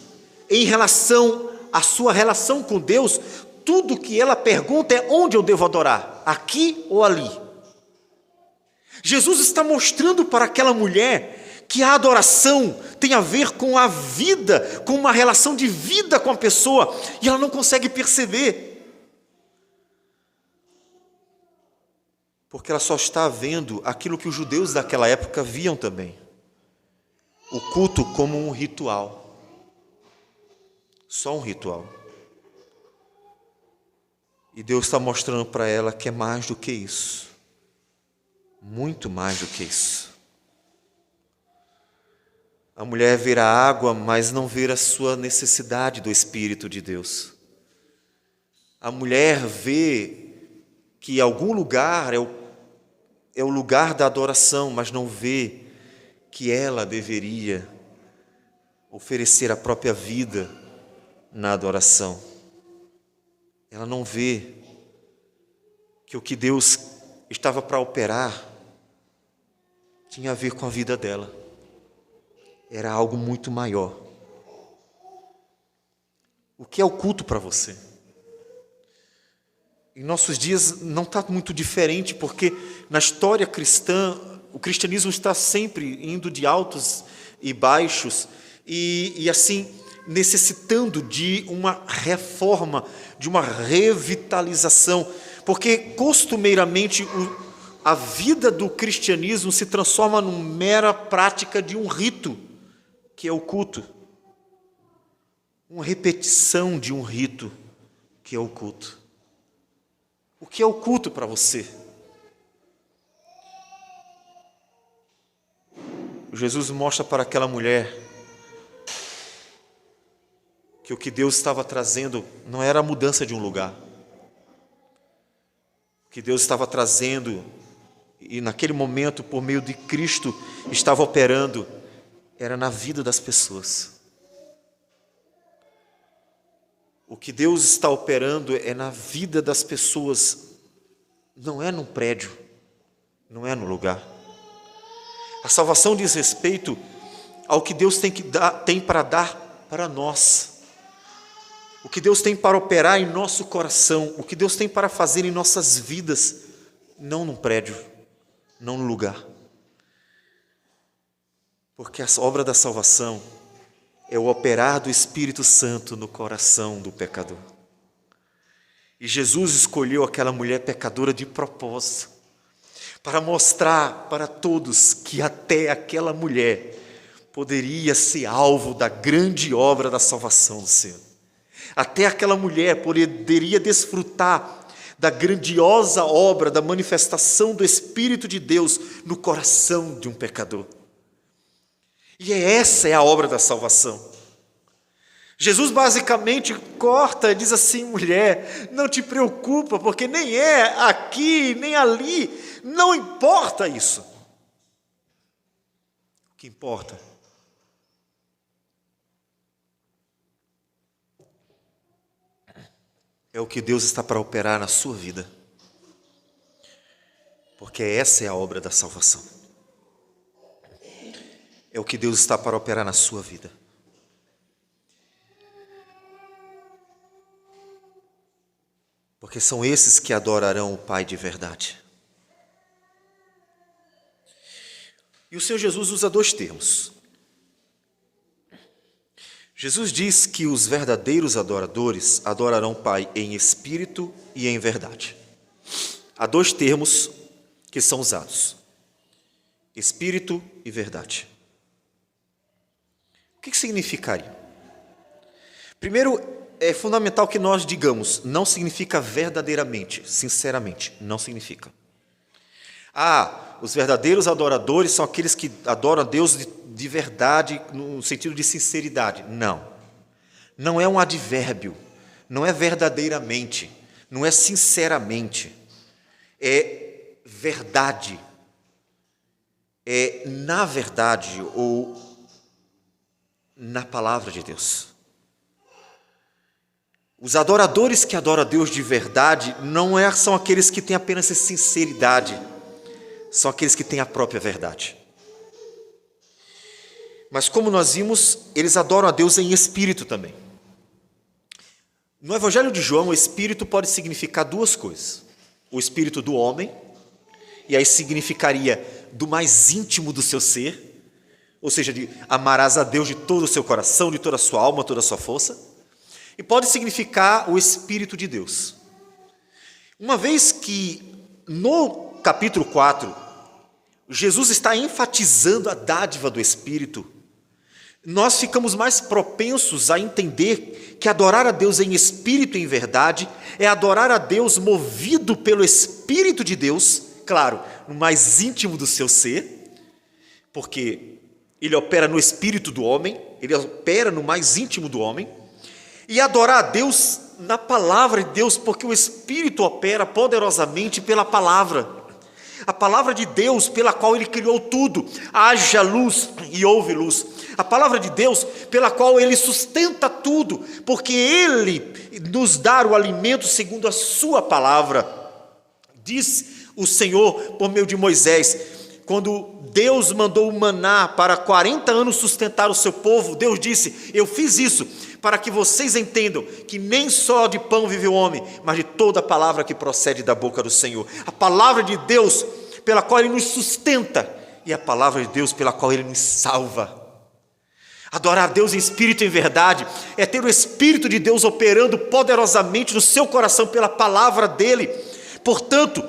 Speaker 1: em relação à sua relação com Deus, tudo que ela pergunta é: onde eu devo adorar? Aqui ou ali? Jesus está mostrando para aquela mulher que a adoração tem a ver com a vida, com uma relação de vida com a pessoa, e ela não consegue perceber, porque ela só está vendo aquilo que os judeus daquela época viam também: o culto como um ritual, só um ritual. E Deus está mostrando para ela que é mais do que isso, muito mais do que isso. A mulher vê a água, mas não vê a sua necessidade do Espírito de Deus. A mulher vê que algum lugar é o lugar da adoração, mas não vê que ela deveria oferecer a própria vida na adoração. Ela não vê que o que Deus estava para operar tinha a ver com a vida dela. Era algo muito maior. O que é o culto para você? Em nossos dias não está muito diferente, porque na história cristã, o cristianismo está sempre indo de altos e baixos, e assim, necessitando de uma reforma, de uma revitalização, porque costumeiramente a vida do cristianismo se transforma numa mera prática de um rito, que é o culto. Uma repetição de um rito, que é o culto. O que é o culto para você? Jesus mostra para aquela mulher que o que Deus estava trazendo não era a mudança de um lugar. O que Deus estava trazendo, e naquele momento, por meio de Cristo, estava operando, era na vida das pessoas. O que Deus está operando é na vida das pessoas, não é num prédio, não é no lugar. A salvação diz respeito ao que Deus tem para dar para nós. O que Deus tem para operar em nosso coração, o que Deus tem para fazer em nossas vidas, não num prédio, não no lugar. Porque a obra da salvação é o operar do Espírito Santo no coração do pecador. E Jesus escolheu aquela mulher pecadora de propósito, para mostrar para todos que até aquela mulher poderia ser alvo da grande obra da salvação do Senhor. Até aquela mulher poderia desfrutar da grandiosa obra, da manifestação do Espírito de Deus no coração de um pecador. E essa é a obra da salvação. Jesus basicamente corta e diz assim: mulher, não te preocupa, porque nem é aqui, nem ali, não importa isso. O que importa é o que Deus está para operar na sua vida, porque essa é a obra da salvação. É o que Deus está para operar na sua vida. porque são esses que adorarão o Pai de verdade. E o Senhor Jesus usa dois termos. Jesus diz que os verdadeiros adoradores adorarão o Pai em espírito e em verdade. Há dois termos que são usados: espírito e verdade. O que significaria? Primeiro, é fundamental que nós digamos, não significa verdadeiramente, sinceramente, não significa. Os verdadeiros adoradores são aqueles que adoram a Deus de verdade, no sentido de sinceridade. Não. Não é um advérbio, não é verdadeiramente, não é sinceramente. É verdade. É na verdade ou na palavra de Deus. Os adoradores que adoram a Deus de verdade são aqueles que têm apenas sinceridade, são aqueles que têm a própria verdade. Mas como nós vimos, eles adoram a Deus em espírito também. No Evangelho de João, o espírito pode significar duas coisas: o espírito do homem, e aí significaria do mais íntimo do seu ser, ou seja, de amarás a Deus de todo o seu coração, de toda a sua alma, toda a sua força. E pode significar o Espírito de Deus. Uma vez que no capítulo 4, Jesus está enfatizando a dádiva do Espírito, nós ficamos mais propensos a entender que adorar a Deus em espírito e em verdade é adorar a Deus movido pelo Espírito de Deus, claro, no mais íntimo do seu ser, porque ele opera no espírito do homem, ele opera no mais íntimo do homem, e adorar a Deus na palavra de Deus, porque o Espírito opera poderosamente pela palavra. A palavra de Deus pela qual Ele criou tudo. Haja luz e houve luz. A palavra de Deus pela qual Ele sustenta tudo, porque Ele nos dá o alimento segundo a sua palavra. Diz o Senhor por meio de Moisés, quando Deus mandou o maná para 40 anos sustentar o seu povo, Deus disse: eu fiz isso para que vocês entendam que nem só de pão vive o homem, mas de toda a palavra que procede da boca do Senhor. A palavra de Deus pela qual Ele nos sustenta e a palavra de Deus pela qual Ele nos salva. Adorar a Deus em espírito e em verdade é ter o Espírito de Deus operando poderosamente no seu coração pela palavra dEle. Portanto,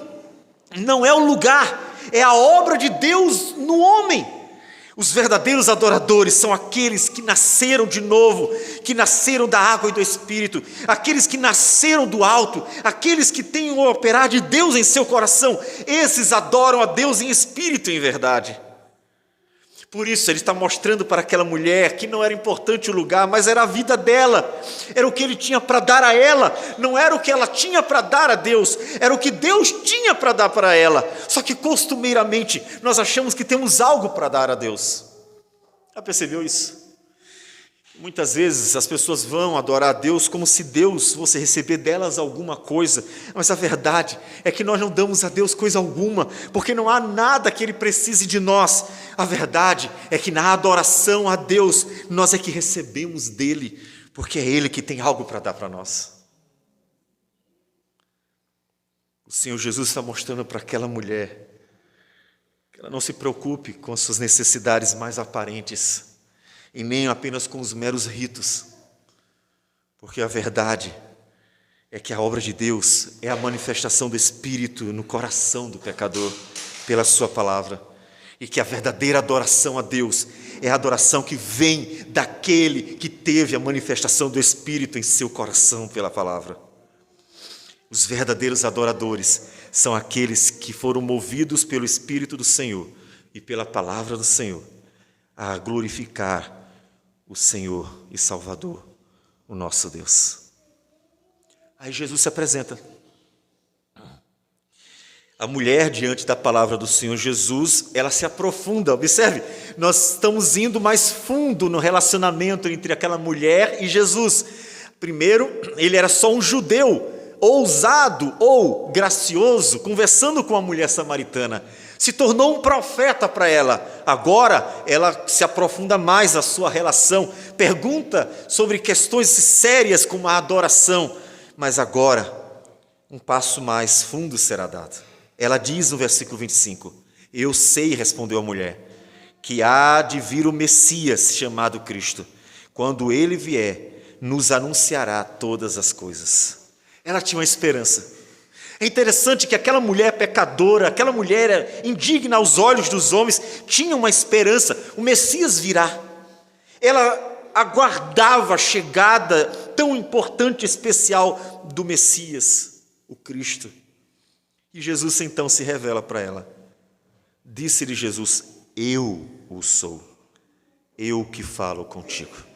Speaker 1: não é o lugar, é a obra de Deus no homem. Os verdadeiros adoradores são aqueles que nasceram de novo, que nasceram da água e do Espírito, aqueles que nasceram do alto, aqueles que têm o operar de Deus em seu coração. Esses adoram a Deus em espírito e em verdade. Por isso ele está mostrando para aquela mulher que não era importante o lugar, mas era a vida dela, era o que ele tinha para dar a ela, não era o que ela tinha para dar a Deus, era o que Deus tinha para dar para ela. Só que costumeiramente nós achamos que temos algo para dar a Deus. Já percebeu isso? Muitas vezes as pessoas vão adorar a Deus como se Deus fosse receber delas alguma coisa, mas a verdade é que nós não damos a Deus coisa alguma, porque não há nada que Ele precise de nós. A verdade é que na adoração a Deus, nós é que recebemos dEle, porque é Ele que tem algo para dar para nós. O Senhor Jesus está mostrando para aquela mulher que ela não se preocupe com as suas necessidades mais aparentes, e nem apenas com os meros ritos, porque a verdade é que a obra de Deus é a manifestação do Espírito no coração do pecador pela sua palavra, e que a verdadeira adoração a Deus é a adoração que vem daquele que teve a manifestação do Espírito em seu coração pela palavra. Os verdadeiros adoradores são aqueles que foram movidos pelo Espírito do Senhor e pela palavra do Senhor a glorificar o Senhor e Salvador, o nosso Deus. Aí Jesus se apresenta. A mulher, diante da palavra do Senhor Jesus, ela se aprofunda. Observe, nós estamos indo mais fundo no relacionamento entre aquela mulher e Jesus. Primeiro, ele era só um judeu, ousado ou gracioso, conversando com a mulher samaritana. Se tornou um profeta para ela. Agora ela se aprofunda mais na sua relação, pergunta sobre questões sérias como a adoração, mas agora um passo mais fundo será dado. Ela diz no versículo 25: eu sei, respondeu a mulher, que há de vir o Messias, chamado Cristo. Quando ele vier, nos anunciará todas as coisas. Ela tinha uma esperança. É interessante que aquela mulher pecadora, aquela mulher indigna aos olhos dos homens, tinha uma esperança: o Messias virá. Ela aguardava a chegada tão importante e especial do Messias, o Cristo. E Jesus então se revela para ela. Disse-lhe Jesus: eu o sou, eu que falo contigo.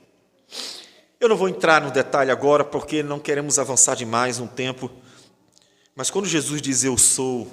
Speaker 1: Eu não vou entrar no detalhe agora, porque não queremos avançar demais no tempo, mas quando Jesus diz eu sou,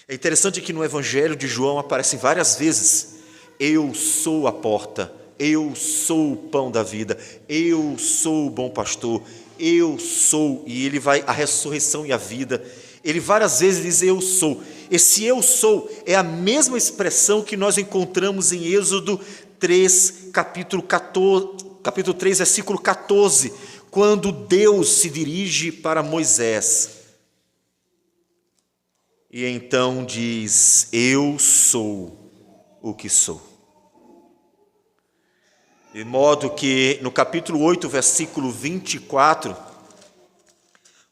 Speaker 1: é interessante que no Evangelho de João aparece várias vezes: eu sou a porta, eu sou o pão da vida, eu sou o bom pastor, eu sou, e ele vai, a ressurreição e a vida. Ele várias vezes diz eu sou. Esse eu sou é a mesma expressão que nós encontramos em Êxodo 3, capítulo 3, versículo 14, quando Deus se dirige para Moisés. E então diz: eu sou o que sou. De modo que no capítulo 8, versículo 24,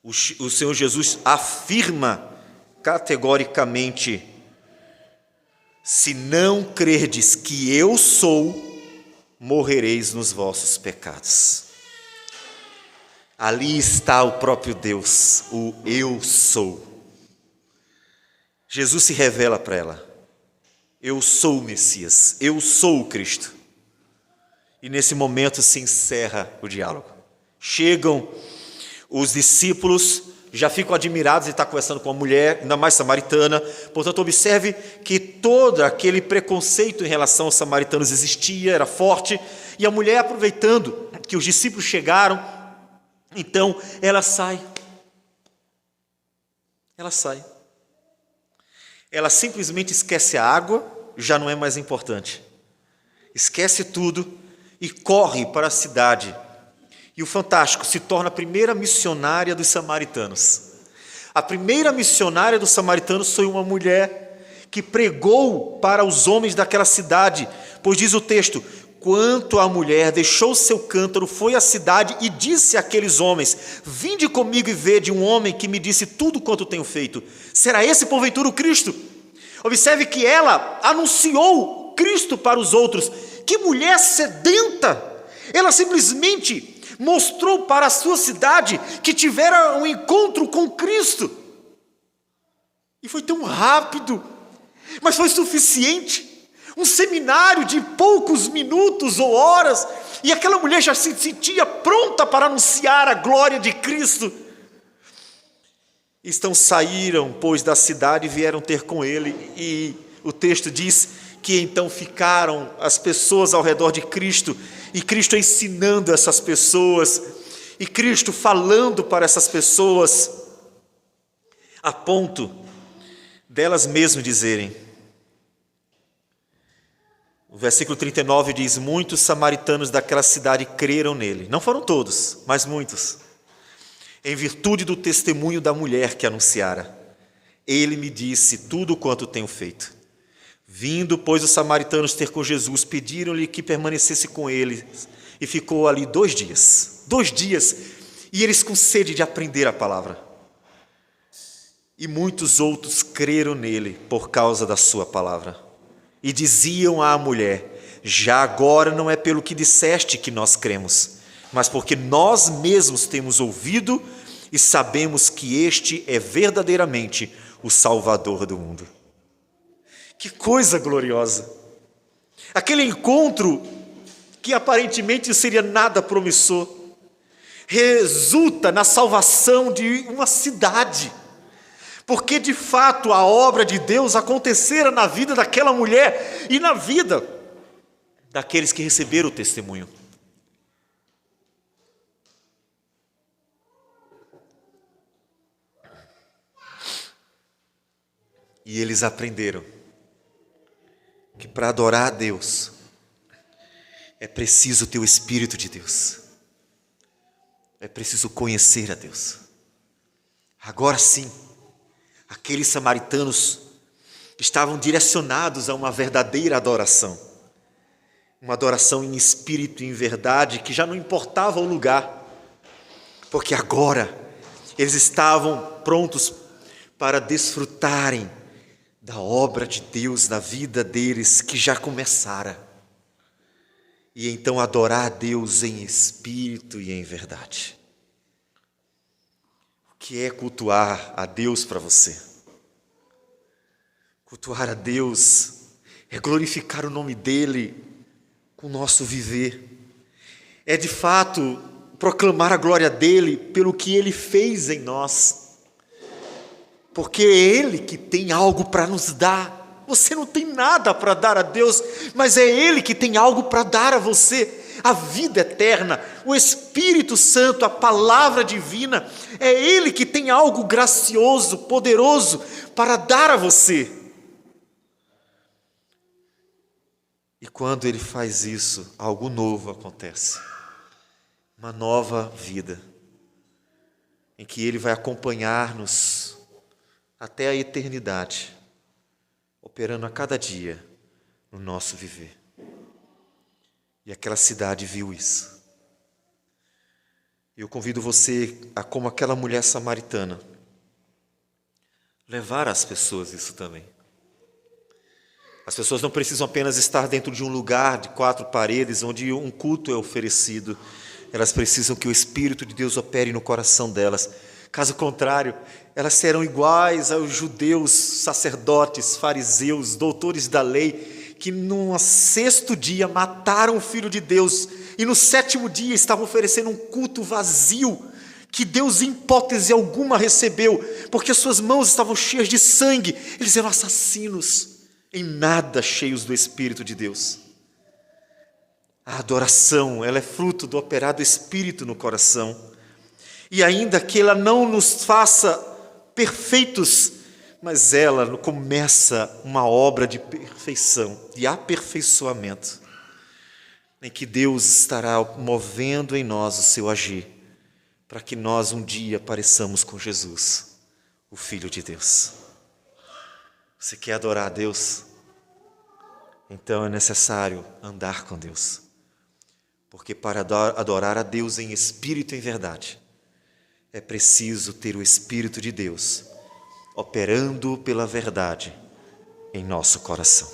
Speaker 1: o Senhor Jesus afirma categoricamente: se não crerdes que eu sou, morrereis nos vossos pecados. Ali está o próprio Deus, o eu sou. Jesus se revela para ela: eu sou o Messias, eu sou o Cristo. E nesse momento se encerra o diálogo. Chegam os discípulos, já ficam admirados de estar conversando com uma mulher, ainda mais samaritana. Portanto, observe que todo aquele preconceito em relação aos samaritanos existia, era forte. E a mulher, aproveitando que os discípulos chegaram, então ela sai. Ela sai. Ela simplesmente esquece a água, já não é mais importante. Esquece tudo e corre para a cidade. E o fantástico, se torna a primeira missionária dos samaritanos. A primeira missionária dos samaritanos foi uma mulher que pregou para os homens daquela cidade, pois diz o texto: quanto a mulher deixou seu cântaro, foi à cidade e disse àqueles homens: vinde comigo e vede um homem que me disse tudo quanto tenho feito. Será esse porventura o Cristo? Observe que ela anunciou Cristo para os outros. Que mulher sedenta! Ela simplesmente mostrou para a sua cidade que tivera um encontro com Cristo. E foi tão rápido, mas foi suficiente. Um seminário de poucos minutos ou horas, e aquela mulher já se sentia pronta para anunciar a glória de Cristo. Saíram, pois, da cidade e vieram ter com ele, e o texto diz que então ficaram as pessoas ao redor de Cristo, e Cristo ensinando essas pessoas, e Cristo falando para essas pessoas, a ponto delas mesmas dizerem, o versículo 39 diz: muitos samaritanos daquela cidade creram nele, não foram todos, mas muitos, em virtude do testemunho da mulher que anunciara. Ele me disse tudo quanto tenho feito. Vindo, pois, os samaritanos ter com Jesus, pediram-lhe que permanecesse com eles, e ficou ali 2 dias, e eles com sede de aprender a palavra. E muitos outros creram nele por causa da sua palavra. E diziam à mulher: já agora não é pelo que disseste que nós cremos, mas porque nós mesmos temos ouvido e sabemos que este é verdadeiramente o Salvador do mundo. Que coisa gloriosa! Aquele encontro que aparentemente seria nada promissor, resulta na salvação de uma cidade, porque de fato a obra de Deus acontecera na vida daquela mulher e na vida daqueles que receberam o testemunho. E eles aprenderam que para adorar a Deus é preciso ter o Espírito de Deus, é preciso conhecer a Deus. Agora sim, aqueles samaritanos estavam direcionados a uma verdadeira adoração. Uma adoração em espírito e em verdade, que já não importava o lugar, porque agora eles estavam prontos para desfrutarem da obra de Deus na vida deles, que já começara. E então adorar a Deus em espírito e em verdade. O que é cultuar a Deus para você? Cultuar a Deus é glorificar o nome dEle com o nosso viver. É de fato proclamar a glória dEle pelo que Ele fez em nós. Porque é Ele que tem algo para nos dar. Você não tem nada para dar a Deus, mas é Ele que tem algo para dar a você. A vida eterna, o Espírito Santo, a palavra divina, é Ele que tem algo gracioso, poderoso para dar a você. E quando Ele faz isso, algo novo acontece. Uma nova vida, em que Ele vai acompanhar-nos até a eternidade, operando a cada dia no nosso viver. E aquela cidade viu isso. Eu convido você a, como aquela mulher samaritana, levar às pessoas isso também. As pessoas não precisam apenas estar dentro de um lugar de 4 paredes, onde um culto é oferecido. Elas precisam que o Espírito de Deus opere no coração delas. Caso contrário, elas serão iguais aos judeus, sacerdotes, fariseus, doutores da lei, que no 6º dia mataram o Filho de Deus e no 7º dia estavam oferecendo um culto vazio, que Deus em hipótese alguma recebeu, porque suas mãos estavam cheias de sangue. Eles eram assassinos, em nada cheios do Espírito de Deus. A adoração, ela é fruto do operar do Espírito no coração. E ainda que ela não nos faça perfeitos, mas ela começa uma obra de perfeição, de aperfeiçoamento, em que Deus estará movendo em nós o seu agir, para que nós um dia pareçamos com Jesus, o Filho de Deus. Você quer adorar a Deus? Então é necessário andar com Deus, porque para adorar a Deus em espírito e em verdade, é preciso ter o Espírito de Deus operando pela verdade em nosso coração.